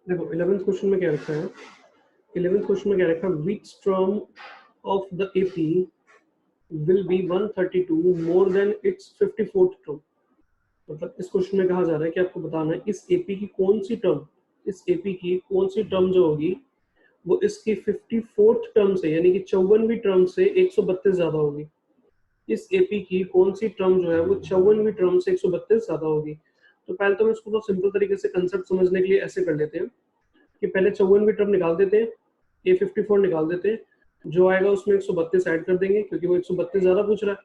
देखो 11th question में क्या रखा है, 11th क्वेश्चन में क्या रखा है, which term of the AP will be 132 more than it's 54th term. मतलब इस क्वेश्चन में कहा जा रहा है कि आपको बताना है इस एपी की कौन सी टर्म, इस एपी की कौन सी टर्म जो होगी वो इसकी 54th टर्म से यानी कि 54वीं टर्म से 132 ज्यादा होगी। इस एपी की कौन सी टर्म जो है वो 54वीं टर्म से 132 ज्यादा होगी। तो पहले तो हम इसको तो सिंपल तरीके से कंसेप्ट समझने के लिए ऐसे कर लेते हैं कि पहले 54वीं टर्म निकाल देते हैं, A54 निकाल देते हैं, जो आएगा उसमें 132 ऐड कर देंगे क्योंकि वो 132 ज्यादा पूछ रहा है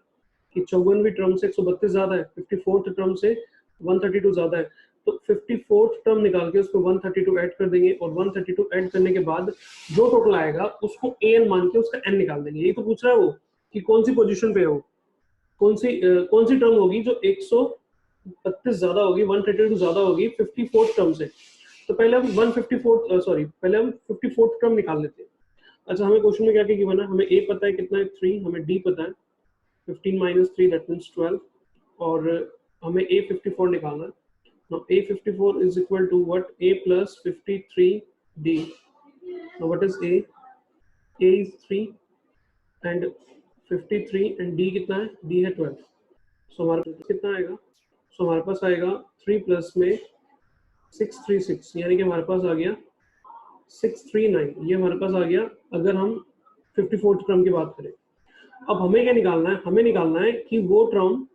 कि 54वीं टर्म से 132 ज्यादा है, 54th टर्म से 132 ज्यादा है। तो 54th टर्म निकाल के उसको 132 ऐड कर देंगे और 132 ऐड करने के बाद जो टोटल आएगा उसको an मान के उसका n निकाल देंगे। यही तो पूछ रहा है वो कि कौन सी पोजीशन पे है वो, कौन सी टर्म होगी जो 132 ज्यादा होगी, 132 ज्यादा होगी 54th टर्म से। तो पहले हम 54th टर्म निकाल लेते हैं। अच्छा, हमें क्वेश्चन में क्या क्या गिवन है, हमें a पता है कितना है 3, हमें d पता है 15 minus 3 that means 12 और हमें A54 निकालना है। Now A54 is equal to what? A plus 53D. Now what is A? A is 3 and 53 and D कितना है? D है 12. So हमारे पास कितना आएगा? So हमारे पास आएगा 3 प्लस में 636 यानी कि हमारे पास आ गया 639। ये हमारे पास आ गया अगर हम 54th टर्म की बात करें। अब हमें क्या निकालना है, हमें निकालना है कि वो टर्म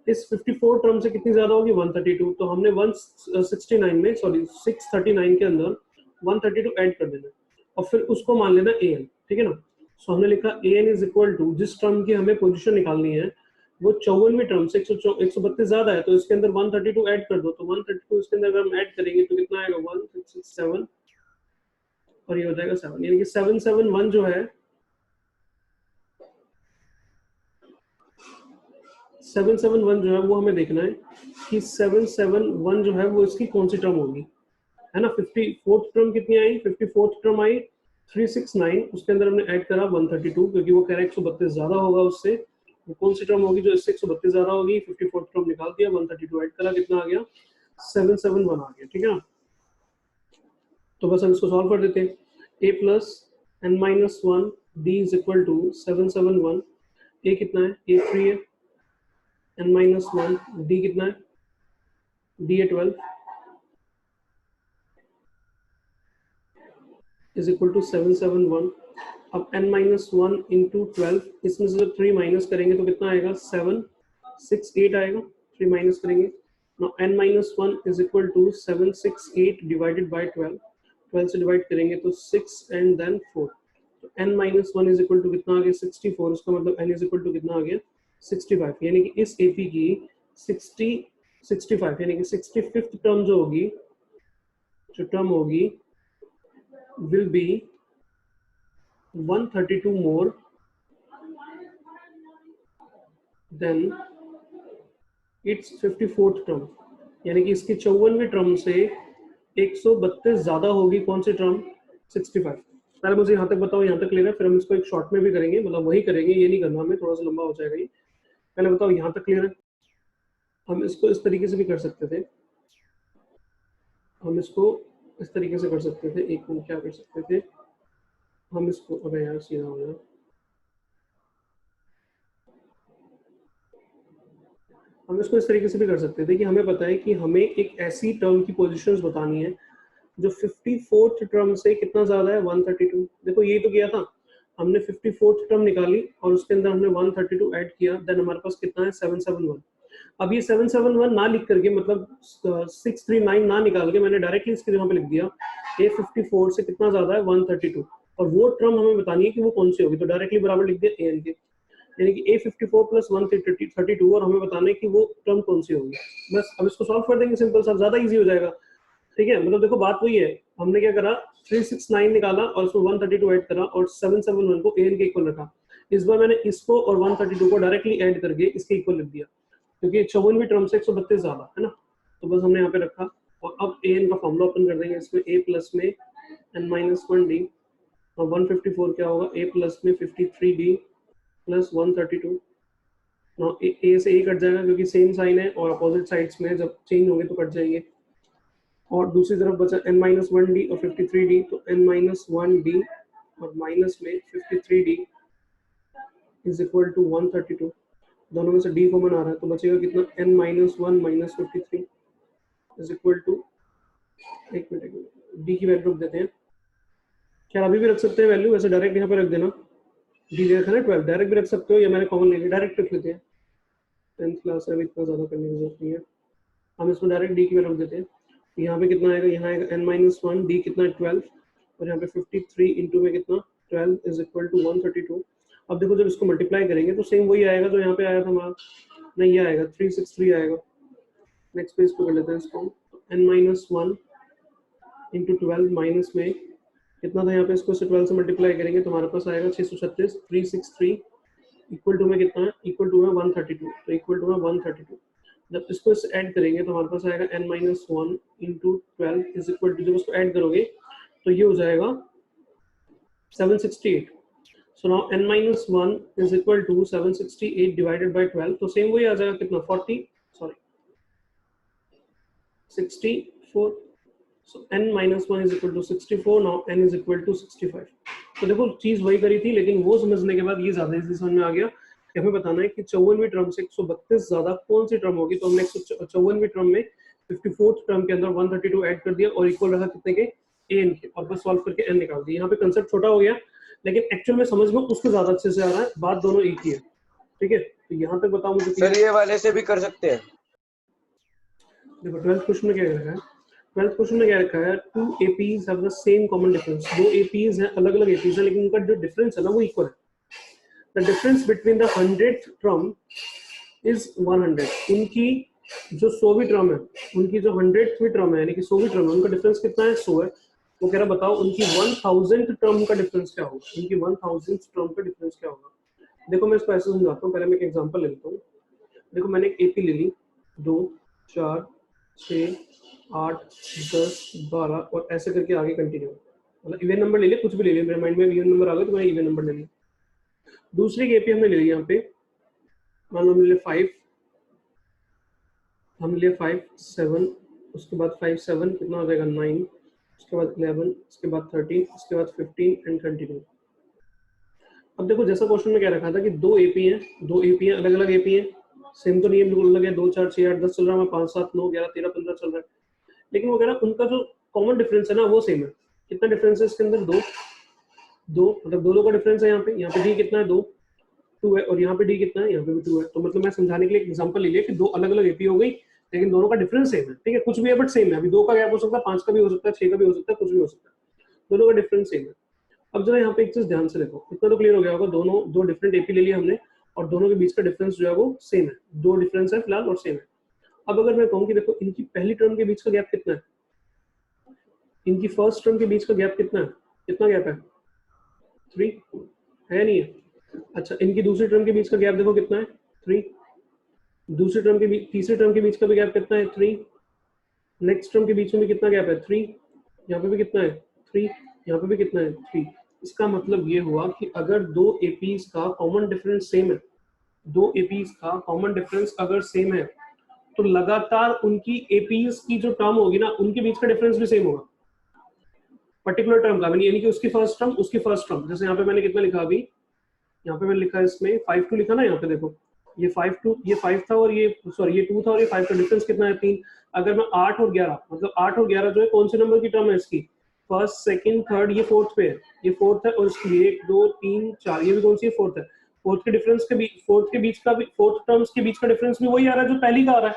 इस 54 टर्म से कितनी ज्यादा होगी 132। तो हमने 169 में सॉरी 639 के अंदर 132 ऐड कर देना और फिर उसको मान लेना an, ठीक है ना। सो हमने लिखा an इज इक्वल टू जिस टर्म की हमें पोजीशन निकालनी है वो 54वीं टर्म से 132 ज्यादा है, तो इसके अंदर 132 ऐड कर दो। तो 132 इसके अंदर अगर हम ऐड करेंगे तो कितना आएगा 1667 और ये हो जाएगा 7, यानी कि 771 जो है 771 जो है वो हमें देखना है कि 771 जो है वो इसकी कौन सी टर्म होगी, है ना। 54th टर्म कितनी आई, 54th टर्म आई 369, उसके अंदर हमने ऐड करा 132 क्योंकि वो कह रहा है 132 ज्यादा होगा उससे। वो कौन सी टर्म होगी जो इससे 132 ज्यादा होगी, 54th टर्म निकाल दिया, 132 ऐड करा, कितना आ गया 771 आ गया, ठीक है ना। तो बस हम इसको सॉल्व कर देते हैं। a plus n minus 1 d is equal to 771। a कितना है, a 3 है, n माइनस 1 d कितना है, d है 12 इज इक्वल टू 771। अब n माइनस 1 इंटू 12, इसमें से जब 3 माइनस करेंगे तो कितना आएगा 768 आएगा, 3 माइनस करेंगे। Now n minus 1 is equal to 768 divided by 12, 12 से डिवाइड करेंगे तो 6 एंड देन 4। तो n minus 1 is equal to कितना आ गया 64, इसका मतलब n इज इक्वल टू कितना आ गया 65, यानी कि इस एपी की 65 यानी कि 65th टर्म जो होगी, जो टर्म होगी will be 132 more than its 54th term, यानी कि इसकी 54वीं टर्म से 132 ज्यादा होगी कौन सी टर्म 65। पहले मुझे यहाँ तक बताओ, यहाँ तक क्लियर है, फिर हम इसको एक शॉर्ट में भी करेंगे, मतलब वही करेंगे, ये नहीं करना हमें, थोड़ा सा लंबा हो जाएगा ये। पहले बताओ यहाँ तक क्लियर है। हम इसको इस तरीके से भी कर सकते थे, हम इसको इस तरीके से कर सकते थे, एक मिनट क्या कर सकते थे हम इसको, अबे यार सीधा हो गया, हम इसको इस तरीके से भी कर सकते थे कि हमें पता है कि हमें एक ऐसी टर्म की पोजीशंस बतानी है जो 54th टर्म से कितना ज्यादा है 132। देखो ये तो किया था हमने, 54th टर्म निकाली और उसके अंदर हमने 132 ऐड किया, देन हमारे पास कितना है 771। अब ये 771 ना लिख करके, मतलब 639 ना निकाल के, मैंने डायरेक्टली इसके जगह पे लिख दिया A54 से कितना ज्यादा है 132 और वो टर्म हमें बतानी है कि वो कौन सी होगी, तो डायरेक्टली बराबर लिख दिया an के, यानी कि A54 प्लस 132 और हमें बताना है कि वो टर्म कौन सी होगी। बस अब इसको सॉल्व कर देंगे, सिंपल सा, ज्यादा इजी हो जाएगा, ठीक है। मतलब देखो बात वही है, हमने क्या करा 369 निकाला और उसमें 132 ऐड करा और 771 को an के इक्वल रखा। इस बार मैंने इसको और 132 को डायरेक्टली ऐड करके इसके इक्वल लिख दिया क्योंकि 54वीं टर्म से 132 ज्यादा है ना, तो बस हमने यहाँ पे रखा। और अब an का फॉर्मूला ओपन कर देंगे, इसमें a प्लस में n माइनस 1d और 154 क्या होगा a प्लस में 53d प्लस 132। ए से ए कट जाएगा क्योंकि सेम साइन है और अपोजिट साइड्स में जब चेंज होंगे तो कट जाएंगे। और दूसरी तरफ बचा n-1d और 53d, तो n-1d और माइनस में 53d इज इक्वल टू 132। दोनों में से d कॉमन आ रहा है तो बचेगा कितना, n-1 minus 53 is equal to, एक मिनट d की वैल्यू रख देते हैं। क्या अभी भी रख सकते हैं वैल्यू, वैसे डायरेक्ट यहाँ पे रख देना, d दे रखा है ना 12, डायरेक्ट भी रख सकते हो या मैंने कॉमन ले लिया, डायरेक्ट रख लेते हैं, 10th क्लास है, इतना ज़्यादा करने की जरूरत नहीं है। हम इसमें डायरेक्ट d की वैल्यू रख देते हैं। यहाँ पे कितना आएगा, यहाँ आएगा n-1, d कितना है 12, और यहाँ पे 53 इंटू में कितना 12 इज इक्वल टू 132। अब देखो जब इसको मल्टीप्लाई करेंगे तो सेम वही आएगा जो यहाँ पे आया था हमारा, नहीं ये आएगा 363 आएगा। नेक्स्ट पेज पे कर लेते हैं इसको, n-1 इंटू 12 माइनस में कितना था यहाँ पे, इसको 12 से मल्टीप्लाई करेंगे तो हमारे पास आएगा 636, 363 इक्वल टू में कितना है, इक्वल टू में 132, तो इक्वल टू में 132। जब इसको इससे ऐड करेंगे तो हमारे पास आएगा n-1 into 12 is equal to, जब इसको ऐड करोगे तो ये हो जाएगा 768। So now n-1 is equal to 768 divided by 12, तो सेम वही आ जाएगा कितना 64। So n-1 is equal to 64, now n is equal to 65। तो देखो चीज वही करी थी, लेकिन वो समझने के बाद ये ज्यादा इजी समझ में आ गया कि हमें बताना है कि 54वीं टर्म से 132 ज्यादा कौन सी टर्म होगी। तो हमने 154वीं टर्म में 54th टर्म के अंदर 132 ऐड कर दिया और इक्वल रहा कितने के, an के, और बस सॉल्व करके n निकाल दिया। यहाँ पे कंसेप्ट छोटा हो गया लेकिन एक्चुअल में समझ में उसको ज्यादा अच्छे से आ रहा है, बात दोनों एक ही है। ठीक है, तो यहाँ तक बताओ मुझे सर ये वाले से भी कर सकते हैं। देखो 12th क्वेश्चन में क्या रखा है, 12th क्वेश्चन में क्या रखा है, two APs have the same common difference. दो एपीज हैं, अलग अलग एपीज हैं, लेकिन उनका जो डिफरेंस है ना वो इक्वल है। The difference between the 100th term is 100। उनकी जो 100वीं टर्म है, उनकी जो 100वीं टर्म है यानी कि 100वीं टर्म है, उनका डिफरेंस कितना है, 100 है। वो कह रहा बताओ उनकी 1000th टर्म का डिफरेंस क्या होगा, उनकी 1000th टर्म का डिफरेंस क्या होगा। देखो मैं इसको ऐसे समझाता हूँ, पहले मैं एक एग्जांपल ले लेता हूँ। देखो मैंने एक एपी ले ली, 2 4 6 8 10 12 और ऐसे करके आगे कंटिन्यू, मतलब इवन नंबर ले लिया, कुछ भी ले लिया, मेरे माइंड में इवन नंबर आ गया तो मैं इवन नंबर ले लिया। दूसरी एपी हमने ले ली, यहाँ पे मान लो हमने ले 5, हम ले 5 7, उसके बाद 5 7 कितना हो जाएगा 9, उसके बाद 11, उसके बाद 13, उसके बाद 15 एंड कंटिन्यू। अब देखो जैसा क्वेश्चन में क्या रखा था कि दो एपी हैं, अलग अलग एपी हैं, सेम तो नहीं है, बिल्कुल अलग है। 2 4 6 8 10 चल रहा है, 5 7 9 11 13 15 चल रहा है, लेकिन वो कह रहा उनका जो कॉमन डिफरेंस है ना वो सेम है। कितना डिफरेंस है इसके अंदर, 2 मतलब दो का डिफरेंस है। यहाँ पे डी कितना है, 2 है, और यहाँ पे डी कितना है, यहाँ पे भी 2 है। तो मतलब मैं समझाने के लिए एक एग्जांपल ले लिया कि दो अलग अलग एपी हो गई, लेकिन दोनों का डिफरेंस सेम है। ठीक है, कुछ भी है बट सेम है। अभी 2 का गैप हो सकता है, 5 का भी हो सकता है, 6 का भी हो सकता है, कुछ भी हो सकता है, दोनों का डिफरेंस सेम है। अब जरा यहाँ पे एक चीज ध्यान से देखो, इतना तो क्लियर हो गया होगा, दो डिफरेंट एपी ले लिया हमने और दोनों के बीच का डिफरेंस जो है वो सेम है, दो डिफरेंस है फिलहाल और सेम है। अब अगर मैं कहूँ कि देखो इनकी पहली टर्म के बीच का गैप कितना है, इनकी फर्स्ट टर्म के बीच का गैप कितना है, कितना गैप है, 3 है, नहीं है। अच्छा इनकी दूसरी टर्म के बीच का गैप देखो कितना है, 3। दूसरी टर्म के बीच, तीसरी टर्म के बीच का भी गैप कितना है, 3। नेक्स्ट टर्म के बीच में भी कितना गैप है, 3। यहाँ पे भी कितना है, 3। यहाँ पे भी कितना है, 3। इसका मतलब ये हुआ कि अगर दो एपीज का कॉमन डिफरेंस सेम है, दो एपीज का कॉमन डिफरेंस अगर सेम है तो लगातार उनकी एपीज की जो टर्म होगी ना उनके बीच का डिफरेंस भी सेम होगा, पर्टिकुलर टर्म का, यानी कि उसकी फर्स्ट टर्म उसकी फर्स्ट टर्म। जैसे यहाँ पे मैंने कितना लिखा, अभी यहाँ पे मैंने लिखा इसमें 5 2 लिखा ना, यहाँ पे देखो ये 5 2, ये 5 था और ये सॉरी ये 2 था और ये 5 का डिफरेंस कितना है, 3। अगर मैं 8 और 11 मतलब 8 और 11 जो है कौन से नंबर की टर्म है इसकी, फर्स्ट सेकंड थर्ड, ये फोर्थ पे है, ये फोर्थ है, और इसकी 1 2 3 4 ये भी कौन सी है, फोर्थ है। फोर्थ के डिफरेंस के बीच, फोर्थ के बीच का भी, फोर्थ टर्म्स के बीच का डिफरेंस भी वही आ रहा है जो पहली का आ रहा है।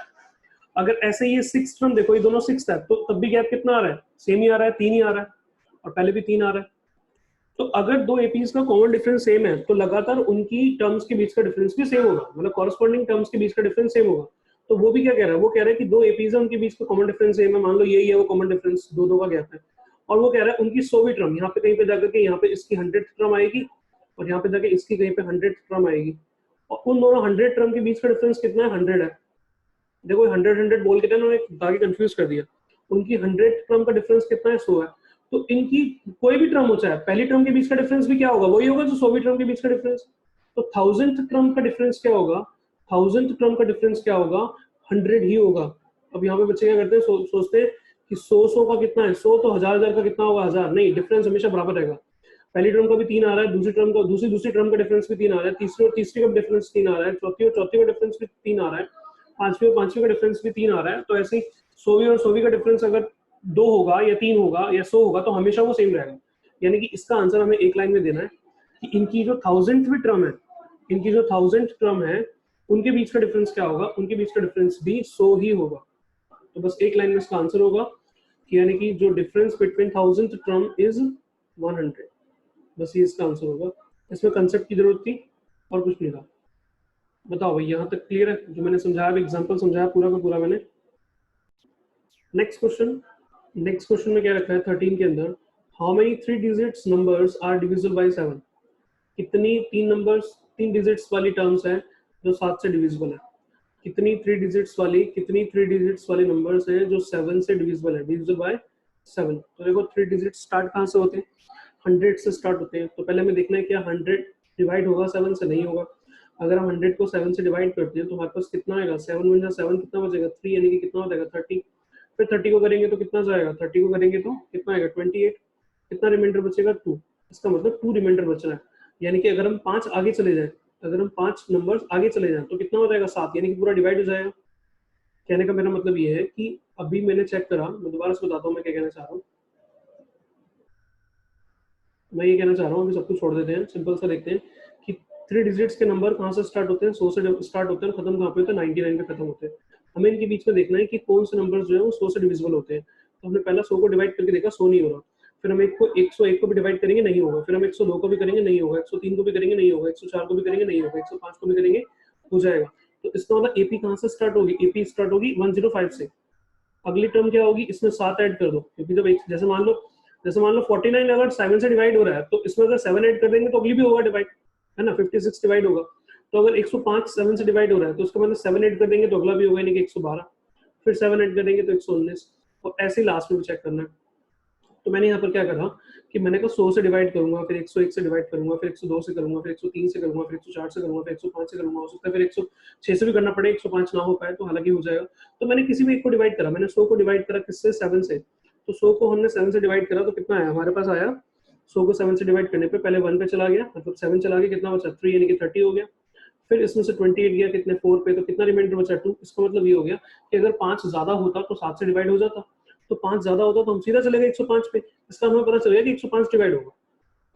अगर ऐसे ये 6th टर्म देखो, ये दोनों 6th है, तो तब भी गैप कितना आ रहा है, सेम ही आ रहा है, 3 ही आ रहा है, और पहले भी 3 आ रहा है। तो अगर दो एपीज का कॉमन डिफरेंस सेम है तो लगातार उनकी टर्म्स के बीच का डिफरेंस भी सेम होगा, मतलब कॉरस्पॉन्डिंग टर्म्स के बीच का डिफरेंस सेम होगा। तो वो भी क्या कह रहा है, वो कह रहा है कि दो एपीज है उनके बीच का कॉमन डिफरेंस सेम है, मान लो यही है वो कॉमन डिफरेंस, दो का गैप है। और वो कह रहा है उनकी 100वीं टर्म, यहाँ पे कहीं पे जाकर के यहाँ पे इसकी 100th टर्म आएगी और यहाँ पे जाके इसकी कहीं पे 100th टर्म आएगी, और उन दोनों 100 टर्म के बीच का डिफरेंस कितना है, 100 है। देखो 100 बोल के उन्होंने आगे कंफ्यूज कर दिया। उनकी 100th टर्म का डिफरेंस कितना है, 100 है। तो इनकी कोई भी टर्म हो, चाहे पहली टर्म के बीच का डिफरेंस भी क्या होगा, वही होगा जो 100वीं टर्म के बीच का डिफरेंस। तो 1000th टर्म का डिफरेंस क्या होगा, 1000th टर्म का डिफरेंस क्या होगा, 100 ही होगा। अब यहाँ पे बच्चे क्या करते हैं, सोचते हैं कि 100 का कितना है, 100 तो 1000 का कितना होगा, 1000 नहीं, डिफरेंस हमेशा बराबर रहेगा। पहली टर्म का भी 3 आ रहा है, दूसरी टर्म का दूसरी टर्म का डिफरेंस भी 3 आ रहा है, तीसरी और तीसरी का डिफरेंस 3 आ रहा है, चौथी का डिफरेंस भी 3 आ रहा है, पांचवी का डिफरेंस भी 3 आ रहा है। तो ऐसे ही 100वीं और 100वीं का डिफरेंस अगर 2 होगा या 3 होगा या 100 होगा तो हमेशा वो सेम रहेगा। यानी कि इसका आंसर हमें एक लाइन में देना है कि इनकी जो 1000वीं टर्म है, इनकी जो 1000th टर्म है, उनके बीच का डिफरेंस क्या होगा, उनके बीच का डिफरेंस भी 100 ही होगा। तो बस एक लाइन में इसका आंसर होगा कि यानी कि जो difference between 1000th term is 100। बस ये इसका आंसर होगा। इसमें कंसेप्ट की जरूरत थी और कुछ नहीं था। बताओ भाई, यहाँ तक क्लियर है? जो मैंने समझाया, एग्जांपल समझाया पूरा का पूरा मैंने। नेक्स्ट क्वेश्चन में क्या रखा है 13 के अंदर, how many 3 digits numbers are divisible by 7? कितनी 3 डिजिट्स वाली टर्म्स हैं जो 7 से डिविजिबल है? कितनी 3 डिजिट्स वाले नंबर्स हैं जो 7 से डिविजिबल है, डिविजिबल बाय 7? तो देखो 3 डिजिट्स स्टार्ट कहाँ से होते हैं? 100 से स्टार्ट होते हैं। तो पहले हमें देखना है क्या 100 डिवाइड होगा 7 से? नहीं होगा। अगर हम 100 को 7 से डिवाइड करते हैं तो हमारे पास कितना आएगा, 7 × 7 कितना बचेगा, 3, यानी कि कितना हो जाएगा 30। फिर 30 को करेंगे तो कितना जाएगा, 30 को करेंगे तो कितना आएगा 28। कितना रिमाइंडर बचेगा 2। इसका मतलब 2 रिमाइंडर बच रहा है। यानी कि अगर हम 5 आगे चले जाएं, अगर हम 5 नंबर्स आगे चले जाएं तो कितना हो जाएगा 7, यानी कि पूरा डिवाइड हो जाएगा। कहने का मेरा मतलब ये है कि अभी मैंने चेक करा, मैं दोबारा से बताता हूँ मैं क्या कहना चाह रहा हूँ। मैं ये कहना चाह रहा हूँ, अभी सब कुछ छोड़ देते हैं, सिंपल सा देखते हैं कि 3 डिजिट्स के नंबर कहाँ से स्टार्ट होते हैं, 100 से स्टार्ट होते हैं, खत्म कहाँ पे होते हैं, 99 पे खत्म होते हैं। हमें इनके बीच में देखना है कि कौन से नंबर जो है वो 100 से डिविजिबल होते हैं। तो हमने पहला 100 को डिवाइड करके देखा, 100 नहीं हो रहा। फिर हम 101 को भी डिवाइड करेंगे, नहीं होगा। फिर हम 102 को भी करेंगे, नहीं होगा। 103 को भी करेंगे, नहीं होगा। 104 को भी करेंगे, नहीं होगा। 105 को भी करेंगे, हो जाएगा। तो इसका मतलब एपी कहाँ से स्टार्ट होगी, एपी स्टार्ट होगी 105 से। अगली टर्म क्या होगी, इसमें 7 ऐड कर दो, क्योंकि जब जैसे मान लो 49 अगर 7 से डिवाइड हो रहा है तो इसमें अगर 7 ऐड कर देंगे तो अगली भी होगा डिवाइड, है ना, 56 डिवाइड होगा। तो अगर 105 7 से डिवाइड हो रहा है तो उसका मतलब 7 ऐड कर देंगे तो अगला भी होगा, यानी कि 112। फिर 7 ऐड करेंगे तो 119, और ऐसे लास्ट में भी चेक करना है। तो मैंने यहाँ पर क्या करा कि मैंने कहा 100 से डिवाइड करूंगा, फिर 101 से डिवाइड करूंगा, फिर 102 से करूंगा, फिर 103 से करूंगा, फिर 104 से करूंगा, फिर 105 से करूंगा। हो सकता है फिर 106 से भी करना पड़े, 105 ना हो पाए तो हालांकि हो जाएगा। तो मैंने किसी भी एक को डिवाइड करा, मैंने 100 को डिवाइड करा किससे, 7 से। तो 100 को हमने 7 से डिवाइड करा तो कितना आया हमारे पास, आया 100 को 7 से डिवाइड करने पे पहले 1 पे चला गया, मतलब 7 चला गया, कितना बचा 3, यानी कि 30 हो गया। फिर इसमें से 28 गया कितने 4 पे, तो कितना रिमाइंडर बचा 2। इसका मतलब ये हो गया कि अगर 5 ज्यादा होता तो 7 से डिवाइड हो जाता, तो 5 ज्यादा होता तो हम सीधा चले गए 105 पे। इसका हमें पता चल गया कि 105 डिवाइड होगा।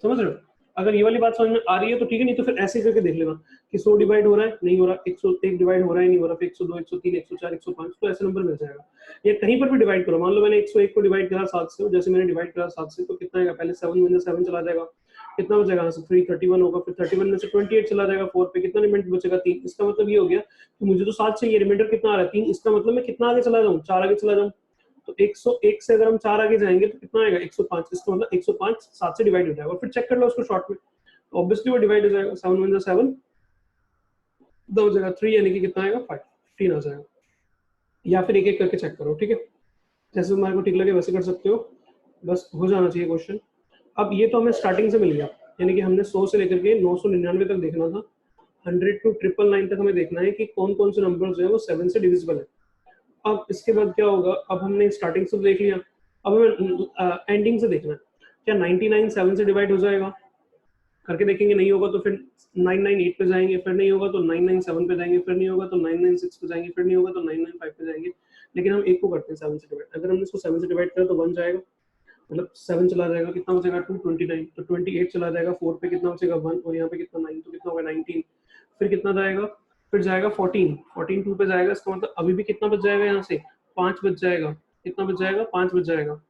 समझ रहे हो? अगर ये वाली बात समझ में आ रही है तो ठीक है, नहीं तो फिर ऐसे करके देख लेना कि 100 डिवाइड हो रहा है, नहीं हो रहा, 101 डिवाइड हो रहा है, नहीं हो रहा, फिर 102 103 104 105, तो ऐसे नंबर मिल जाएगा। या कहीं पर भी डिवाइड करो, मान लो मैंने 101 को डिवाइड करा 7 से, जैसे मैंने डिवाइड करा 7 से तो कितना आएगा, पहले 7 में 7 चला जाएगा, कितना बचेगा 3 31 होगा, फिर 31 में से 28 चला जाएगा 4 पे, कितना रिमाइंडर बचेगा 3। इसका मतलब ये हो गया कि मुझे तो 7 चाहिए, रिमाइंडर कितना आ रहा है 3। इसका मतलब मैं कितना आगे चला जाऊँ, 4 आगे चला जाऊँ। तो 101 से अगर हम 4 आगे जाएंगे तो कितना आएगा 105। इसका मतलब 105 7 से डिवाइड हो जाएगा। फिर चेक कर लो उसको शॉर्ट में, ऑब्वियसली वो डिवाइड हो जाएगा, 7 × 7 दो जगह 3, यानी कि कितना आएगा 5 15 आ जाएगा। या फिर एक एक करके चेक करो, ठीक है, जैसे तुम्हारे को ठीक लगे वैसे कर सकते हो, बस हो जाना चाहिए क्वेश्चन। अब ये तो हमें स्टार्टिंग से मिल गया, यानी कि हमने 100 से लेकर के 999 तक देखना था, 100 to 999 तक हमें देखना है कि कौन कौन से नंबर जो है वो 7 से डिविजिबल है। अब इसके बाद क्या होगा, अब हमने स्टार्टिंग से देख लिया, अब हमें एंडिंग से देखना है, क्या 99 7 से डिवाइड हो जाएगा, करके देखेंगे, नहीं होगा तो फिर 998 पे जाएंगे, फिर नहीं होगा तो 997 पे जाएंगे, फिर नहीं होगा तो 996 पे जाएंगे, फिर नहीं होगा तो 995 पे जाएंगे। लेकिन हम एक को करते हैं 7 से डिवाइड। अगर हमने इसको 7 से डिवाइड करा तो 1 जाएगा, मतलब 7 चला जाएगा, कितना बचेगा 229, तो 28 चला जाएगा 4 पे, कितना बचेगा 1, और यहाँ पे कितना 9, तो कितना होगा 19। फिर कितना जाएगा, फिर जाएगा 14 2 पे जाएगा, इसका मतलब अभी भी कितना बच जाएगा, यहाँ से 5 बच जाएगा, कितना बच जाएगा 5 बच जाएगा।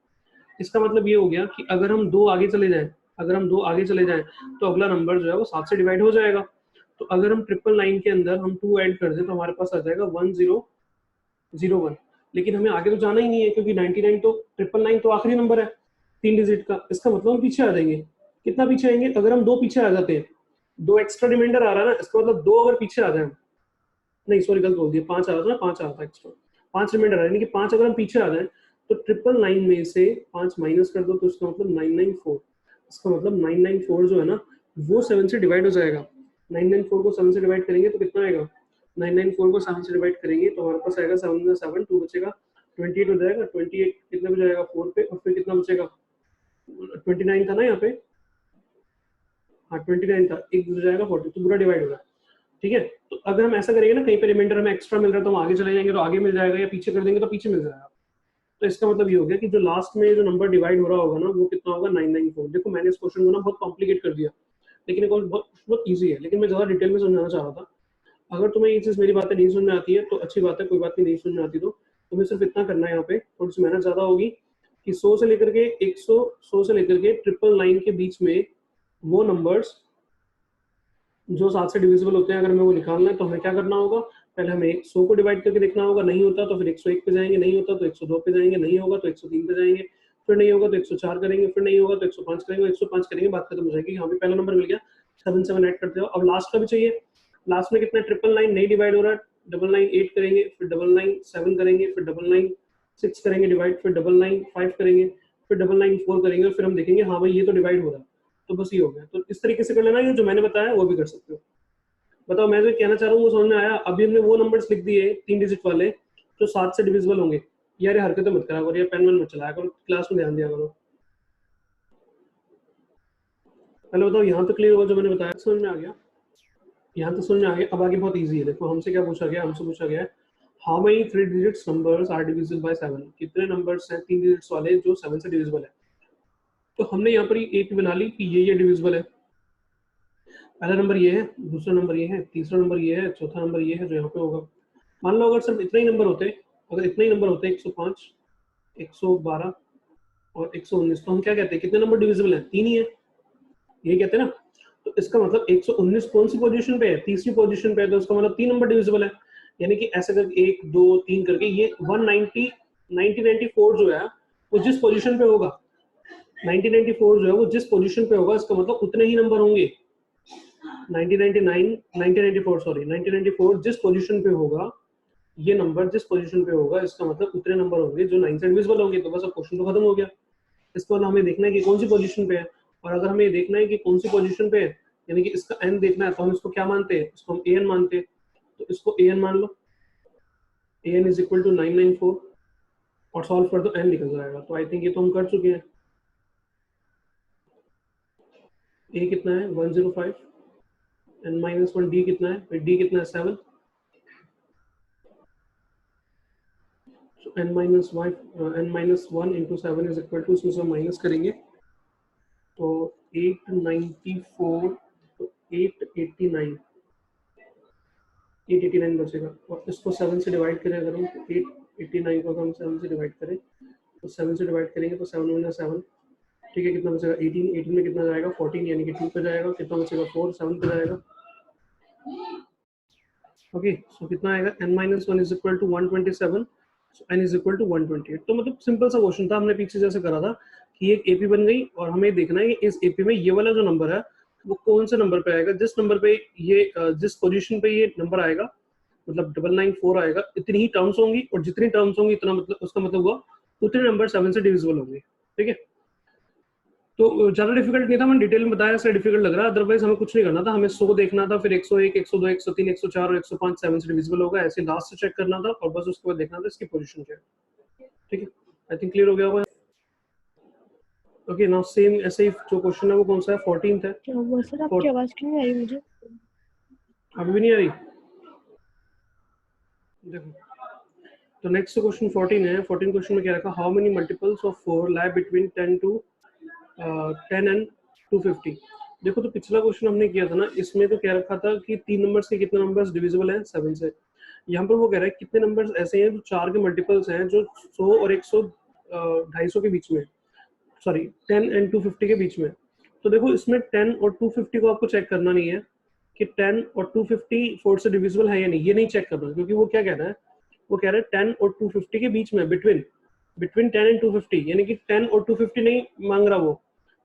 इसका मतलब ये हो गया कि अगर हम 2 आगे चले जाएं, तो अगला नंबर जो है वो 7 से डिवाइड हो जाएगा। तो अगर हम 999 के अंदर हम 2 ऐड कर दें तो हमारे पास आ जाएगा 1001। लेकिन हमें आगे तो जाना ही नहीं है, क्योंकि 99 तो 999 तो आखिरी नंबर है 3 डिजिट का। इसका मतलब हम पीछे आ जाएंगे, कितना पीछे आएंगे, अगर हम 2 पीछे आ जाते हैं, 2 एक्स्ट्रा रिमाइंडर आ रहा है ना, इसका मतलब 2 अगर पीछे आ जाए, नहीं सॉरी गलत बोल दिया, 5 आ रहा था ना, 5 आ रहा था एक्स्ट्रा, 5 रिमाइंडर आ रहा है, यानी कि 5 अगर हम पीछे आ जाए तो 999 में से 5 माइनस कर दो तो इसका मतलब 994। इसका मतलब 994 जो है ना वो 7 से डिवाइड हो जाएगा। 994 को 7 से डिवाइड करेंगे तो कितना आएगा, 994 को 7 से डिवाइड करेंगे तो हमारे पास आएगा 7 × 7 2 बचेगा, 28 हो जाएगा, 28 कितना हो जाएगा 4 पे, और फिर कितना बचेगा 29 था ना यहाँ पे, हाँ 29 था, एक हो जाएगा 40, तो पूरा डिवाइड होगा। ठीक है, तो अगर हम ऐसा करेंगे ना, कहीं पे रिमाइंडर हमें एक्स्ट्रा मिल रहा है तो हम आगे चले जाएंगे तो आगे मिल जाएगा, या पीछे कर देंगे तो पीछे मिल जाएगा। तो इसका मतलब ये हो गया कि जो लास्ट में जो नंबर डिवाइड हो रहा होगा ना वो कितना होगा 994। देखो मैंने इस क्वेश्चन को ना बहुत कॉम्प्लिकेट कर दिया, लेकिन एक बहुत बहुत ईजी है, लेकिन मैं ज़्यादा डिटेल में समझाना चाह रहा था। अगर तुम्हें ये चीज़ मेरी बातें नहीं समझ में आती है तो अच्छी बात है, कोई बात नहीं समझ में आती तो तुम्हें सिर्फ इतना करना है, यहाँ पे थोड़ी सी मेहनत ज़्यादा होगी कि 100 से लेकर के 100 से लेकर के 999 के बीच में वो नंबर्स जो 7 से डिविजिबल होते हैं, अगर हमें वो निकालना है तो हमें क्या करना होगा, पहले हमें 100 को डिवाइड करके देखना होगा, नहीं होता तो फिर 101 पे जाएंगे, नहीं होता तो 102 पे जाएंगे, नहीं होगा तो 103 पे जाएंगे, फिर नहीं होगा तो 104 करेंगे, फिर नहीं होगा तो 105 करेंगे, 105 करेंगे, बात खत्म हो जाएगी। हमें पहला नंबर मिल गया, 7 ऐड करते हो। अब लास्ट का भी चाहिए, लास्ट में कितना 999 नहीं डिवाइड हो रहा है, 998 करेंगे, फिर 997 करेंगे, फिर 996 करेंगे डिवाइड, फिर 995 करेंगे, फिर 994 करेंगे, और फिर हम देखेंगे हाँ भाई ये तो डिवाइड हो रहा है। तो बस ये हो गया। तो इस तरीके से कर लेना, ये जो मैंने बताया वो भी कर सकते हो। बताओ मैं जो कहना चाह रहा हूँ वो समझ में आया? अभी हमने वो नंबर्स लिख दिए 3 डिजिट वाले जो 7 से डिविजिबल होंगे। यार ये हरकतें मत करा करो, या पेन मत चलाया करो, क्लास में ध्यान दिया करो। पहले बताओ यहाँ तो क्लियर हुआ जो मैंने बताया, समझ में आ गया? यहाँ तो समझ में आ गया। अब आगे बहुत ईजी है, देखो हमसे क्या पूछा गया, हमसे पूछा गया how many 3 digits numbers are divisible by 7। कितने नंबर्स हैं 3 डिजिट्स वाले जो 7 से डिविजिबल है। तो हमने यहाँ पर एक बना ली कि ये डिविजिबल है। पहला नंबर ये है, दूसरा नंबर ये है, तीसरा नंबर ये है, चौथा नंबर ये है जो यहाँ पे होगा। मान लो अगर सिर्फ इतना ही नंबर होते, अगर इतने ही नंबर होते 105, 112 और 119, तो हम क्या कहते हैं कितने नंबर डिविजिबल हैं? 3 ही है, यही कहते हैं ना। तो इसका मतलब 119 कौन सी पोजीशन पे है? तीसरी पोजीशन पे है, तो इसका मतलब 3 नंबर डिविजिबल है। यानी कि ऐसे करके 1 2 3 करके ये 1994 जो है वो जिस पोजीशन पे होगा, 1994 जो है वो जिस पोजीशन पे होगा, इसका मतलब उतने ही नंबर होंगे। 1994 जिस पोजीशन पे होगा, ये नंबर जिस पोजीशन पे होगा, इसका मतलब उतने नंबर होंगे जो 9 से डिविजिबल होंगे। तो बस अब क्वेश्चन तो खत्म हो गया। इसको हमें देखना है कि कौन सी पोजीशन पे है, और अगर हमें देखना है कि कौन सी पोजीशन पे है, यानी कि इसका n देखना है, तो हम इसको क्या मानते हैं? इसको हम an मानते हैं। तो इसको an मान लो, an इज इक्वल टू 994 और सॉल्व कर दो, n निकल जाएगा। तो आई थिंक ये तो हम कर चुके हैं। a कितना है 105, n-1 d कितना है, फिर d कितना है 7, n-1 into 7 is equal to, उसमें से माइनस करेंगे तो 894, तो 889 बचेगा। और इसको 7 से डिवाइड करें अगर हम, तो 889 को अगर हम 7 से डिवाइड करें तो 7 से डिवाइड करेंगे तो 7 1 7, ठीक है, कितना बचेगा 18 में कितना जाएगा 14, यानी कि 2 पे जाएगा, कितना बचेगा 4, 7 पे जाएगा। ओके, सो कितना आएगा n-1 is equal to 127, n is equal to 128। तो मतलब सिंपल सा क्वेश्चन था, हमने पीछे जैसे करा था कि एक एपी बन गई और हमें देखना है कि इस एपी में ये वाला जो नंबर है वो कौन से नंबर पे आएगा, जिस नंबर पे ये जिस पोजीशन पे ये नंबर आएगा, मतलब 994 आएगा, इतनी ही टर्म्स होंगी, और जितनी टर्म्स होंगी इतना मतलब उसका मतलब हुआ उतने नंबर 7 से डिविजिबल होंगे। ठीक है, तो ज्यादा डिफिकल्ट नहीं था, मैंने डिटेल में बताया इसलिए डिफिकल्ट लग रहा है, अदरवाइज हमें कुछ नहीं करना था, हमें 100 देखना था, फिर 101, 102, 103, 104 और 105 7 से डिविजिबल होगा, ऐसे लास्ट से चेक करना था, और बस उसके बाद देखना था इसकी पोजीशन क्या है। ठीक है, आई थिंक क्लियर हो गया होगा। ओके, नाउ सेम ऐसे ही जो क्वेश्चन है वो कौन सा है, 14th है। क्या हुआ सर, आपकी आवाज क्यों नहीं आ रही मुझे? अभी भी नहीं आ रही? देखो, तो नेक्स्ट क्वेश्चन 14 है। 14 क्वेश्चन में क्या रखा, how many multiples of 4 lie between 10 and 250। देखो, तो पिछला क्वेश्चन हमने किया था ना, इसमें तो क्या रखा था कि 3 नंबर्स के कितने नंबर्स डिविजिबल हैं 7 से। यहाँ पर वो कह रहा है कितने नंबर्स ऐसे हैं जो 4 के मल्टीपल्स हैं जो 100 और 100 250 के बीच में, सॉरी 10 एंड 250 के बीच में। तो देखो इसमें 10 और 250 को आपको चेक करना नहीं है कि 10 और 250 4 से डिविजिबल है या नहीं, ये नहीं चेक करना, क्योंकि वो क्या कह रहा है, वो कह रहा है 10 और 250 के बीच में, बिटवीन 10 एंड 250, यानी कि 10 और 250 नहीं मांग रहा वो।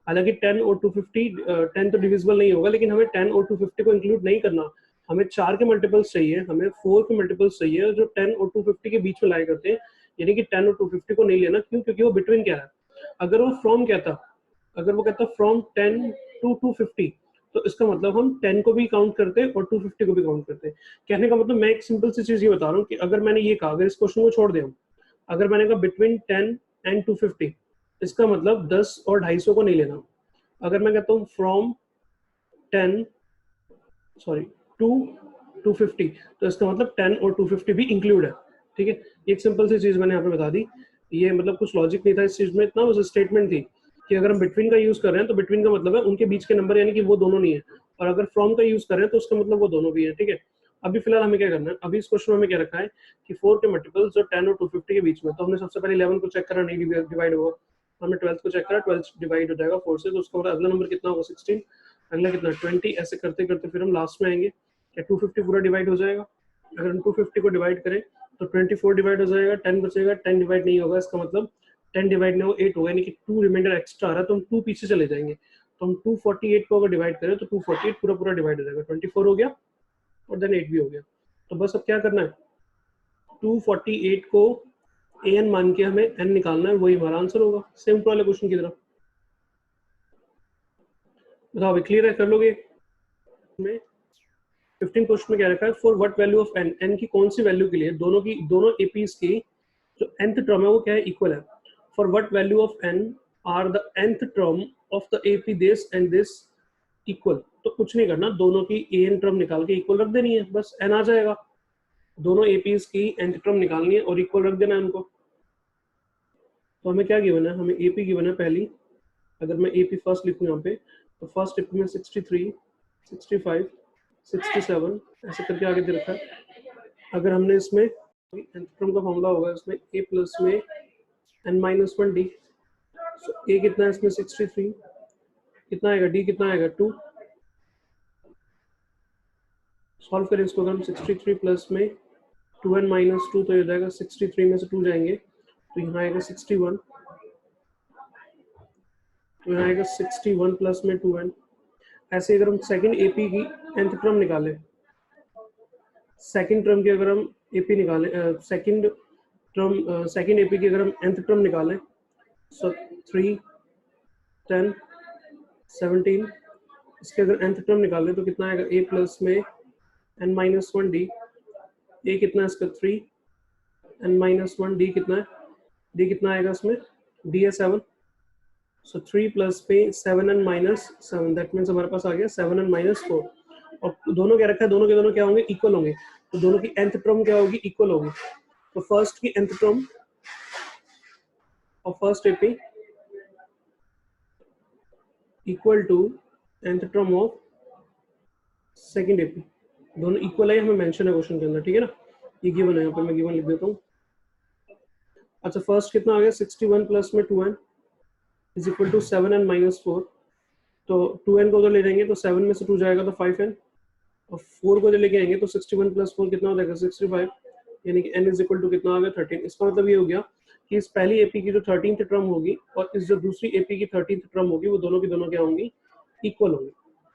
हालांकि 10 और 250 10 तो डिविजिबल नहीं होगा, लेकिन हमें 10 और 250 को इंक्लूड नहीं करना, हमें 4 के मल्टीपल्स चाहिए, हमें 4 के मल्टीपल्स चाहिए जो 10 और 250 के बीच में लाया करते हैं, यानी कि 10 और 250 को नहीं लेना। क्यों? क्योंकि वो बिटवीन कह रहा है। अगर वो फ्रॉम कहता, अगर वो कहता फ्रॉम 10 टू 250, तो इसका मतलब हम 10 को भी काउंट करते और 250 को भी काउंट करते। कहने का मतलब मैं एक सिंपल सी चीज ये बता रहा हूँ कि अगर मैंने ये कहा, अगर इस क्वेश्चन को छोड़ दें हम, अगर मैंने कहा बिटवीन 10 एंड 250, इसका मतलब 10 और 250 को नहीं लेना। अगर मैं कहता हूँ फ्रॉम 10 टू 250, तो इसका मतलब 10 और 250 भी इंक्लूड है। ठीक है, एक सिंपल सी चीज मैंने यहाँ पे बता दी। ये मतलब कुछ लॉजिक नहीं था इस चीज में, इतना बस स्टेटमेंट थी कि अगर हम बिटवीन का यूज कर रहे हैं तो बिटवीन का मतलब है उनके बीच के नंबर, यानी कि वो दोनों नहीं है, और अगर फ्रॉम का यूज कर रहे हैं तो उसका मतलब वो दोनों भी है। ठीक है, अभी फिलहाल हमें क्या करना है, अभी इस क्वेश्चन में हमें क्या रखा है कि 4 के मल्टीपल्स जो 10 और 250 के बीच में, तो हमने सबसे पहले 11 को चेक करा, नहीं डिवाइड होगा। हमने 12 को चेक करा, 12 डिवाइड हो जाएगा 4 से, तो उसका अगला नंबर कितना होगा 16, अगला कितना 20, ऐसे करते करते फिर हम लास्ट में आएंगे क्या 250 पूरा डिवाइड हो जाएगा। अगर हम 250 को डिवाइड करें तो 24 डिवाइड हो जाएगा, 10 बचेगा, 10 डिवाइड नहीं होगा, इसका मतलब 10 डिवाइड नहीं होगा 8 होगा, यानी कि 2 रिमाइंडर एक्स्ट्रा आ रहा है, तो हम 2 पीछे चले जाएंगे। तो हम 248 को अगर डिवाइड करें तो 248 पूरा पूरा डिवाइड हो जाएगा, 24 हो गया और देन 8 भी हो गया। तो बस अब क्या करना है, 248 को an मान के हमें n निकालना है, वही हमारा आंसर होगा। सेम टू वाले क्वेश्चन की तरह। बताओ अभी क्लियर है, कर लोगे? में 15 क्वेश्चन में क्या रखा है, for what value of n, n की कौन सी वैल्यू के लिए दोनों एपीज की जो nth टर्म है वो क्या है, इक्वल है। For what value of n are the nth term of the AP this and this equal. तो कुछ नहीं करना, दोनों की an टर्म निकाल के इक्वल रख देनी है, बस n आ जाएगा। दोनों एपीज की nth टर्म निकालनी है और इक्वल रख देना है उनको। तो हमें क्या गिवन है, हमें एपी गिवन है पहली। अगर मैं एपी फर्स्ट लिखूँ यहाँ पे, तो फर्स्ट एपी में 63, 65, 67 ऐसे करके आगे दे रखा है। अगर हमने इसमें nth टर्म का फॉर्मूला होगा इसमें a प्लस में n-1d, सो a कितना है इसमें 63, कितना आएगा d कितना आएगा 2। सॉल्व करें इसको, अगर हम 63 प्लस में 2n-2, तो ये हो जाएगा 63 में से 2 जाएंगे तो यहाँ आएगा 61, तो यहाँ आएगा 61 प्लस में 2n। ऐसे अगर हम सेकंड एपी की nth टर्म निकालें, सेकंड टर्म की अगर हम एपी निकालें, सेकंड एपी की अगर हम nth टर्म निकालें, सो 3, 10, 17, इसके अगर nth टर्म निकालें तो कितना आएगा, a प्लस में n-1d, a कितना है इसका 3, n-1d कितना है, d कितना आएगा इसमें, d है 7, सो 3 प्लस पे 7n-7, दैट मीन्स हमारे पास आ गया 7n-4। और दोनों क्या रखा है, दोनों के दोनों क्या होंगे, इक्वल होंगे, तो दोनों की nth टर्म क्या होगी, इक्वल होगी। तो फर्स्ट की nth टर्म और first AP equal to nth term of second AP, दोनों इक्वल है, हमें मेंशन है क्वेश्चन के अंदर। ठीक है ना, ये गिवन है, यहाँ पे मैं गिवन लिख देता हूँ। अच्छा फर्स्ट कितना आ गया 61 प्लस में 2n is equal to 7n-4, तो 2n को उधर ले जाएंगे तो 7 में से 2 जाएगा तो 5n, और 4 को जो लेके आएंगे तो 61 प्लस 4 कितना हो जाएगा 65, यानी कि n इज इक्वल टू कितना आ गया 13। इसका मतलब ये हो गया कि इस पहली एपी की जो 13th टर्म होगी और इस जो दूसरी एपी की 13th टर्म होगी वो दोनों की दोनों क्या होंगी, इक्वल होंगी।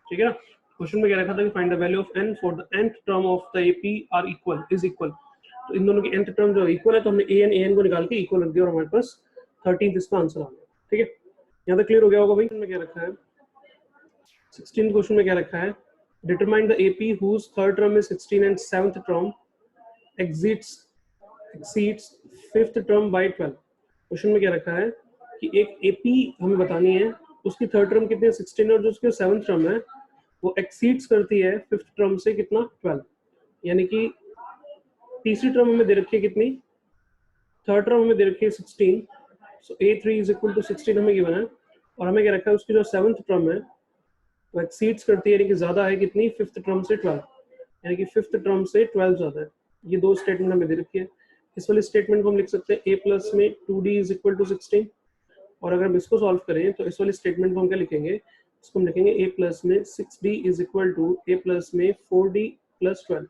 ठीक है ना, क्वेश्चन में क्या रखा था कि find the value of n for the nth term of the AP are equal, is equal. तो इन दोनों की nth टर्म जो इक्वल है तो हमने an को निकाल के इक्वल रख दिया और हमारे पास 13th इसका आंसर आ गया। ठीक है, यहाँ तक क्लियर हो गया होगा भाई। में क्या रखा है 16th क्वेश्चन में क्या रखा है, determine the AP whose third term is 16 and seventh term exceeds fifth term by 12। Question में क्या रखा है कि एक एपी हमें बतानी है, उसकी थर्ड टर्म कितनी है 16 और जो उसकी सेवंथ टर्म है वो एक्सीड्स करती है फिफ्थ टर्म से कितना 12, यानी कि तीसरी टर्म हमें दे रखी है कितनी, थर्ड टर्म हमें दे रखी है 16, सो a3 इज इक्वल टू 16 हमें गिवन है, और हमें क्या रखा है उसकी जो सेवंथ टर्म है वो एक्सीड्स करती है, यानी कि ज्यादा है कितनी, फिफ्थ टर्म से 12, यानी कि फिफ्थ टर्म से 12 ज्यादा है। ये दो स्टेटमेंट हमें दे रखी है। इस वाले स्टेटमेंट को हम लिख सकते हैं a प्लस में 2d इज इक्वल टू 16, और अगर हम इसको सॉल्व करें तो इस वाले स्टेटमेंट को हम क्या लिखेंगे, इसको हम लिखेंगे a प्लस में 6d is equal to a plus में 4d प्लस 12।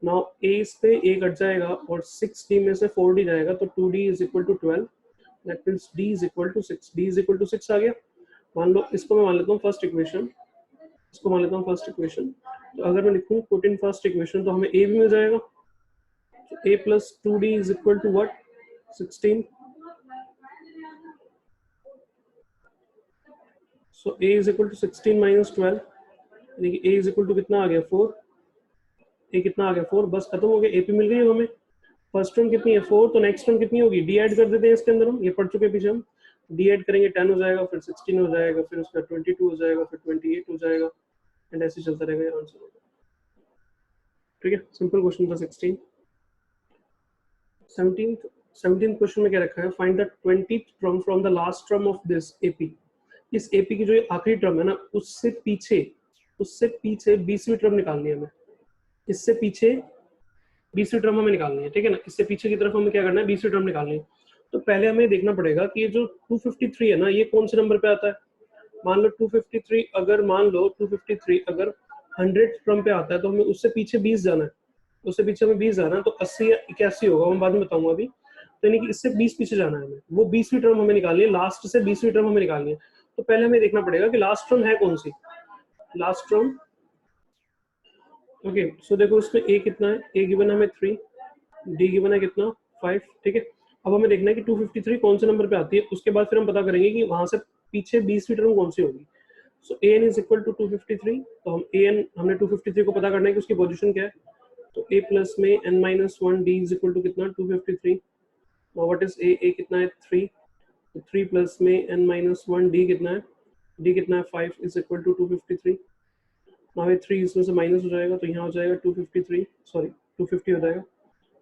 नाउ a इस पे a कट जाएगा और 6d में से 4d जाएगा तो 2d is equal to 12, that means d is equal to 6, d is equal to 6 आ गया। मान लो इसको मैं मान लेता हूँ फर्स्ट इक्वेशन, इसको मान लेता हूँ फर्स्ट इक्वेशन, तो अगर मैं लिखूँ पुट इन फर्स्ट इक्वेशन तो हमें a भी मिल जाएगा, तो a plus 2d is equal to what 16, so a is equal to 16 minus 12, यानी कि a इज इक्वल टू कितना आ गया 4, a कितना आ गया 4, बस खत्म हो गया, ap मिल गई हमें। फर्स्ट टर्म कितनी है 4, तो नेक्स्ट टर्म कितनी होगी, डी ऐड कर देते हैं इसके अंदर, हम ये पढ़ चुके पीछे हम, डी ऐड करेंगे 10 हो जाएगा, फिर 16 हो जाएगा, फिर उसका 22 हो जाएगा, फिर 28 हो जाएगा, एंड ऐसे चलता रहेगा, ये आंसर होगा। ठीक है, सिंपल क्वेश्चन था 16। 17th क्वेश्चन में क्या रखा है, find the 20th term from the last term of this AP. इस एपी की जो ये आखिरी टर्म है ना, उससे पीछे 20वीं टर्म निकालनी है हमें, इससे पीछे 20वीं टर्म हमें निकालनी है। ठीक है ना, इससे पीछे की तरफ हमें क्या करना है, 20वीं टर्म निकालनी है। तो पहले हमें देखना पड़ेगा कि ये जो 253 है ना, ये कौन से नंबर पे आता है। मान लो 253 अगर 100th टर्म पे आता है, तो हमें उससे पीछे 20 जाना है, उससे पीछे हमें 20 जाना है, तो 80 या 81 होगा, मैं बाद में बताऊंगा अभी। तो यानी कि इससे 20 पीछे जाना है हमें, वो 20वीं टर्म हमें निकालनी है, लास्ट से 20वीं टर्म हमें निकालनी है। तो पहले हमें देखना पड़ेगा कि लास्ट टर्म है कौन सी, लास्ट टर्म। ओके, सो देखो इसमें ए कितना है, ए गिवन है हमें 3, डी गिवन है कितना 5। ठीक है, अब हमें देखना है कि 253 कौन से नंबर पे आती है, उसके बाद फिर हम पता करेंगे कि वहां से पीछे 20वीं टर्म कौन सी होगी। सो A N is equal to 253, तो हम ए एन, हमने 253 को पता करना है कि उसकी पोजीशन क्या है। तो a प्लस में n-1 d is equal to कितना 253। नाउ व्हाट इज a कितना है 3, तो 3 प्लस में n-1 d कितना है, d कितना है 5 इज इक्वल टू 253। नाउ ये 3 इसमें से माइनस हो जाएगा, तो यहाँ हो जाएगा 253, सॉरी 250 हो जाएगा,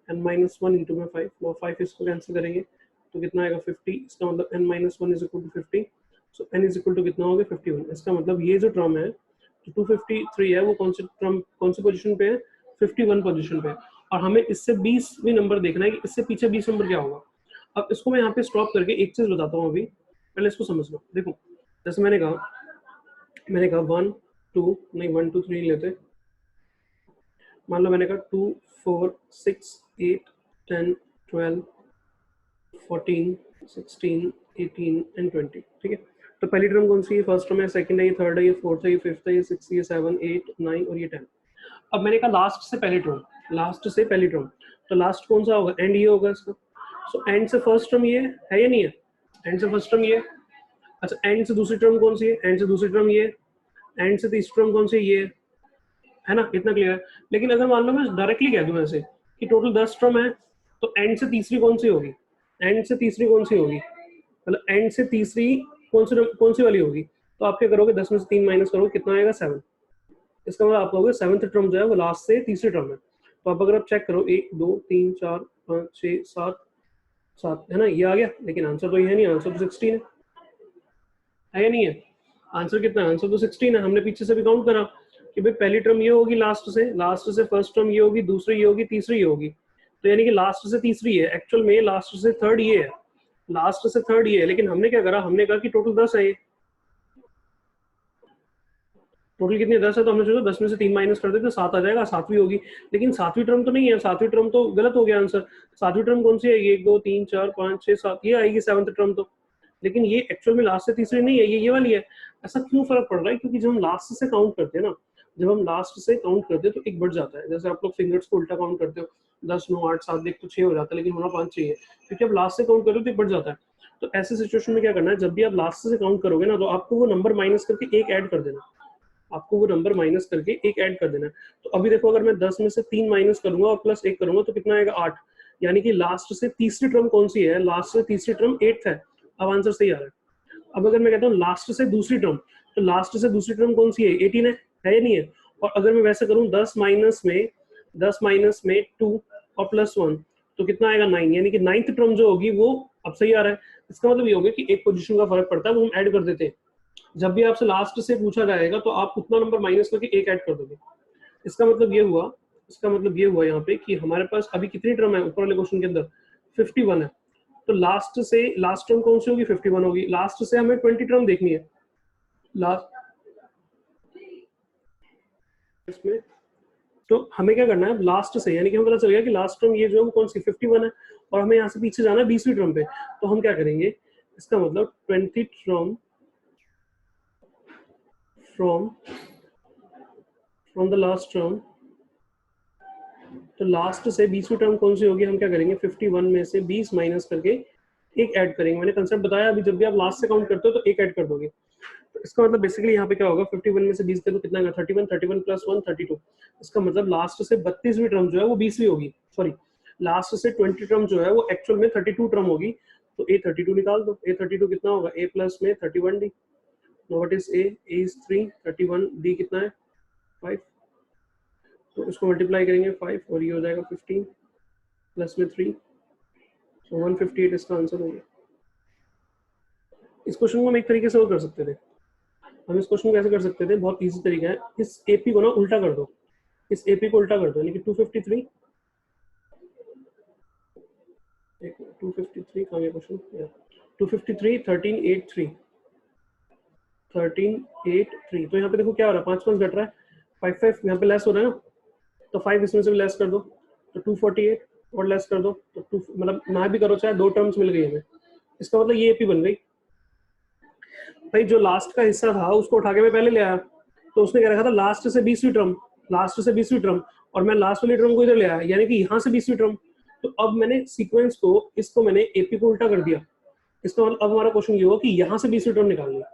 n-1 इंटू में 5। नाउ 5 इसको कैंसिल करेंगे तो कितना आएगा 50, इसका मतलब n-1 is equal to 50। So n is equal to कितना हो गया 51। इसका मतलब ये जो टर्म है, तो 253 है, वो कौन सी टर्म, कौन सी पोजीशन पे है, 51 पोजीशन पे। और हमें इससे 20वीं नंबर देखना है कि इससे पीछे 20 नंबर क्या होगा। अब इसको मैं यहाँ पे स्टॉप करके एक चीज बताता हूँ, अभी पहले इसको समझ लो। देखो जैसे मैंने कहा 1 2 नहीं 1 2 3 लेते, मान लो मैंने कहा 2 4 6 8 10 12 14 16 18 एंड 20। ठीक है, तो पहली टर्म कौन सी है, फर्स्ट टर्म है, सेकंड है, ये थर्ड है, ये फोर्थ है, ये फिफ्थ है, ये सिक्स, ये 7 8 9 और ये 10। अब मैंने कहा लास्ट से पहली टर्म, लास्ट से पहली टर्म, तो लास्ट कौन सा होगा, एंड ये होगा इसका। सो एंड से फर्स्ट टर्म ये है या नहीं है, एंड से फर्स्ट टर्म ये। अच्छा, एंड से दूसरी टर्म कौन सी है, एंड से दूसरी टर्म ये, एंड से तीसरी टर्म कौन सी ये है ना, इतना क्लियर है। लेकिन अगर मान लो मैं डायरेक्टली कह दूं ऐसे कि टोटल 10 टर्म है, तो एंड से तीसरी कौन सी होगी, एंड से तीसरी कौन सी होगी, मतलब एंड से तीसरी कौन सी वाली होगी। तो आप क्या करोगे, 10 में से 3 माइनस करोगे, कितना आएगा 7। इसका मतलब आप कहोगे 7th टर्म जो है वो लास्ट से तीसरी टर्म है। तो अब अगर आप चेक करो 1 2 3 4 5 6 7 7 है ना, ये आ गया। लेकिन आंसर तो ये है नहीं, आंसर तो 16 है या नहीं है, आंसर कितना है, आंसर तो 16 है। हमने पीछे से भी काउंट करा कि भाई पहली टर्म ये होगी, लास्ट से फर्स्ट टर्म ये होगी, दूसरी ये होगी, तीसरी ये होगी। तो यानी कि लास्ट से तीसरी है, एक्चुअल में लास्ट से थर्ड ये है, लास्ट से थर्ड ये है। लेकिन हमने क्या करा, हमने कहा कि टोटल 10 है, टोटल कितनी 10 है, तो हमने सोचा 10 में से 3 माइनस कर देते तो 7 आ जाएगा, 7वीं होगी। लेकिन 7वीं टर्म तो नहीं है, 7वीं टर्म तो गलत हो गया आंसर। 7वीं टर्म कौन सी है, 1 2 3 4 5 6 7, ये आएगी 7th टर्म तो। लेकिन ये एक्चुअल में लास्ट से तीसरी नहीं है, ये वाली है। ऐसा क्यों फर्क पड़ रहा है, क्योंकि जब हम लास्ट से काउंट करते हैं ना, जब हम लास्ट से काउंट करते हैं तो एक बढ़ जाता है। जैसे आप लोग फिंगर्स को उल्टा काउंट करते हो, 10 9 8 7 देख तो 6 हो जाता है, लेकिन होना 5 चाहिए, क्योंकि आप लास्ट से काउंट करो तो एक बढ़ जाता है। तो ऐसे सिचुएशन में क्या करना है, जब भी आप लास्ट से काउंट करोगे ना, तो आपको वो नंबर माइनस करके एक ऐड कर देना, आपको वो नंबर माइनस करके एक ऐड कर देना है। तो अभी देखो, अगर मैं 10 में से 3 माइनस करूंगा और प्लस 1 करूंगा तो कितना आएगा 8। यानी कि लास्ट से तीसरी टर्म कौन सी है, लास्ट से तीसरी टर्म 8th है। अब आंसर सही आ रहा है। अब अगर मैं कहता हूँ लास्ट से दूसरी टर्म, तो लास्ट से दूसरी टर्म कौन सी है, 18 है या नहीं है। और अगर मैं वैसे करूँ 10 माइनस में 2 और प्लस 1, तो कितना आएगा 9। यानी कि 9th टर्म जो होगी वो अब सही आ रहा है। इसका मतलब ये होगा कि एक पोजीशन का फर्क पड़ता है, वो हम ऐड कर देते हैं। जब भी आपसे लास्ट से पूछा जाएगा तो आप उतना नंबर माइनस करके एक ऐड कर दोगे। इसका मतलब ये हुआ यहाँ पे कि हमारे पास अभी कितनी टर्म है ऊपर वाले क्वेश्चन के अंदर, 51 है। तो लास्ट टर्म कौन सी होगी, 51 होगी। लास्ट से हमें 20 टर्म देखनी है लास्ट में। तो हमें क्या करना है, लास्ट से, यानी कि हमें पता चल गया कि लास्ट टर्म ये जो है वो कौन सी 51 है, और हमें यहाँ से पीछे जाना है 20वीं टर्म पे। तो हम क्या करेंगे, इसका मतलब 20 term from the last term, तो लास्ट से 20वीं टर्म कौन सी होगी, हम क्या करेंगे 51 में से 20 माइनस करके एक ऐड करेंगे। मैंने कंसेप्ट बताया अभी, जब भी आप लास्ट से काउंट करते हो तो एक ऐड कर दोगे। तो इसका मतलब बेसिकली यहाँ पे क्या होगा, 51 में से 20 कर दो, कितना आएगा 31 प्लस 1 32। इसका मतलब लास्ट से 32वीं टर्म जो है वो 20वीं होगी, सॉरी लास्ट से 20 टर्म जो है वो एक्चुअल में 32 टर्म होगी, तो a 32 निकाल दो। a 32 कितना होगा, a प्लस में 31d। What is a is 3, 31, d कितना है 5, तो इसको मल्टीप्लाई करेंगे 5 और ये हो जाएगा 15 प्लस में 3, तो 158 इसका आंसर हो गया। इस क्वेश्चन को हम एक तरीके से और कर सकते थे। हम इस क्वेश्चन को कैसे कर सकते थे, बहुत इजी तरीका है, इस AP को ना उल्टा कर दो, इस AP को उल्टा कर दो, यानी कि 253 कहाँ गया क्वेश्चन, 253 1383 1383, तो यहाँ पे देखो क्या हो रहा है, 5 5 घट रहा है, 5 5 यहाँ पे लेस हो रहा है ना, तो 5 इसमें से भी लेस कर दो, तो 248 और लेस कर दो, तो 2 मतलब ना भी करो चाहे 2 टर्म्स मिल गई हमें, इसका मतलब ये AP बन गई। भाई जो लास्ट का हिस्सा था उसको उठा के मैं पहले ले आया, तो उसने क्या रखा था लास्ट से 20वीं टर्म, लास्ट से 20वीं टर्म, और मैं लास्ट वाली टर्म को इधर ले आया, यानी कि यहाँ से 20वीं टर्म। तो अब मैंने सीक्वेंस को, इसको मैंने AP को उल्टा कर दिया। इसका मतलब अब हमारा क्वेश्चन ये होगा कि यहाँ से 20वीं टर्म निकालनी है,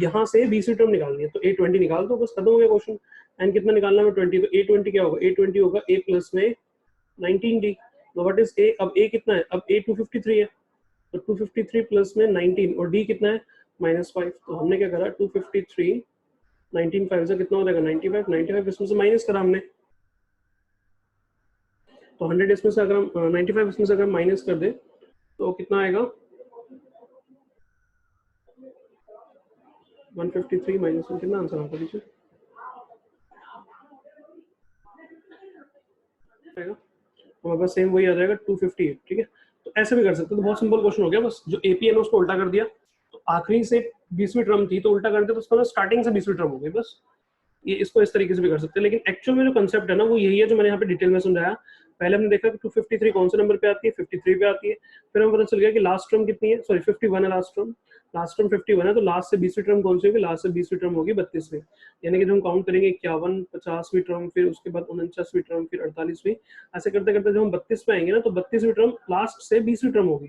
यहाँ से 20वीं टर्म निकालनी है, तो A20 निकाल दो, बस खत्म हो गया क्वेश्चन। एंड कितना निकालना है 20, तो A20 क्या होगा, A20 होगा a प्लस में 19d। व्हाट इज a, अब a कितना है, अब a 253 है, तो 253 प्लस में 19 और d कितना है -5, तो हमने क्या करा 253 19 5 से कितना हो जाएगा 95, 95 इसमें से माइनस करा हमने, तो 100 इसमें से अगर हम 95 इसमें से अगर माइनस कर दे तो कितना आएगा 153 माइनस में कितना आंसर आता है, हमारे पास सेम वही आ जाएगा 258। ठीक है, तो ऐसे भी कर सकते हो, तो बहुत सिंपल क्वेश्चन हो गया, बस जो AP है ना उसको उल्टा कर दिया, तो आखिरी से 20वीं टर्म थी तो उल्टा कर दिया, तो उसका स्टार्टिंग से 20वीं टर्म हो गई, बस ये इसको इस तरीके से भी कर सकते हैं। लेकिन एक्चुअल में जो कंसेप्ट है ना वो यही है जो मैंने यहाँ पे डिटेल में समझाया। पहले हमने देखा कि 253 कौन से नंबर पे आती है, 53 पे आती है, फिर हमें पता चल गया कि लास्ट टर्म कितनी है, सॉरी 51 है लास्ट टर्म 51 है, तो लास्ट से 20वीं टर्म कौन सी होगी, लास्ट से 20वीं टर्म होगी 32वीं, यानी कि जो हम काउंट करेंगे 51 50वीं टर्म, फिर उसके बाद 49वीं टर्म, फिर 48वीं, ऐसे करते करते जब हम 32 पे आएंगे ना तो 32वीं टर्म लास्ट से 20वीं टर्म होगी।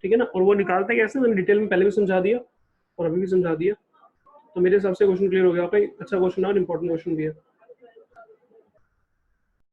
ठीक है ना, और वो निकालते कैसे मैंने डिटेल में पहले भी समझा दिया और अभी भी समझा दिया, तो मेरे हिसाब से क्वेश्चन क्लियर हो गया। अच्छा क्वेश्चन है और इंपॉर्टेंट क्वेश्चन भी है।